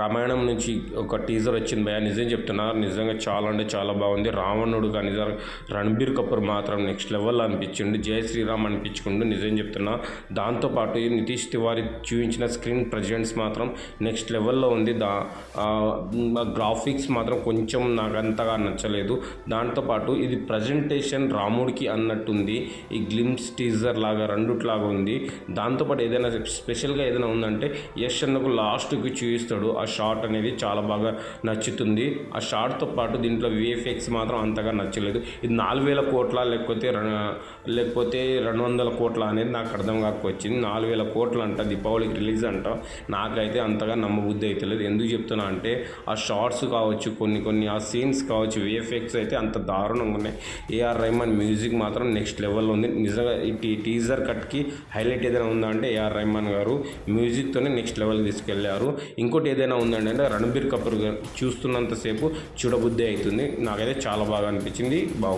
రామాయణం నుంచి ఒక టీజర్ వచ్చింది భయ్యా, నిజం చెప్తున్నా, నిజంగా చాలా అంటే చాలా బాగుంది. రావణుడు కానీ రణబీర్ కపూర్ మాత్రం నెక్స్ట్ లెవెల్ అనిపించిండు, జై శ్రీరామ్ అనిపించుకుండు, నిజం చెప్తున్నా. దాంతోపాటు నితీష్ తివారీ చూపించిన స్క్రీన్ ప్రజెంట్స్ మాత్రం నెక్స్ట్ లెవెల్లో ఉంది. గ్రాఫిక్స్ మాత్రం కొంచెం నాకు అంతగా నచ్చలేదు. దాంతోపాటు ఇది ప్రజెంటేషన్ రాముడికి అన్నట్టుంది, ఈ గ్లిమ్స్ టీజర్ లాగా రెండుట్లాగా ఉంది. దాంతోపాటు ఏదైనా స్పెషల్గా ఏదైనా ఉందంటే యష్ అన్నకు లాస్ట్కి చూపిస్తాడు, ఆ షాట్ అనేది చాలా బాగా నచ్చుతుంది. ఆ షాట్తో పాటు దీంట్లో విఎఫ్ఎక్స్ మాత్రం అంతగా నచ్చలేదు. ఇది 4,000 కోట్ల లేకపోతే 200 కోట్ల అనేది నాకు అర్థం కాకపోయింది. 4,000 కోట్లు అంట, దీపావళికి రిలీజ్ అంట. నాకైతే అంతగా నమ్మబుద్ధి అయితే లేదు. ఎందుకు చెప్తున్నా అంటే ఆ షార్ట్స్ కావచ్చు, కొన్ని ఆ సీన్స్ కావచ్చు, విఎఫ్ఎక్స్ అయితే అంత దారుణంగా ఉన్నాయి. ఏఆర్ రెహమాన్ మ్యూజిక్ మాత్రం నెక్స్ట్ లెవెల్లో ఉంది. నిజంగా ఈ టీజర్ కట్కి హైలైట్ ఏదైనా ఉందా అంటే ఏఆర్ రెహమాన్ గారు మ్యూజిక్తోనే నెక్స్ట్ లెవెల్కి తీసుకెళ్లారు. ఇంకోటి ఏదైనా ఉందండి అంటే రణబీర్ కపూర్ గారు చూస్తున్నంతసేపు చూడబుద్ధి అవుతుంది. నాకైతే చాలా బాగా అనిపించింది, బాగుంది.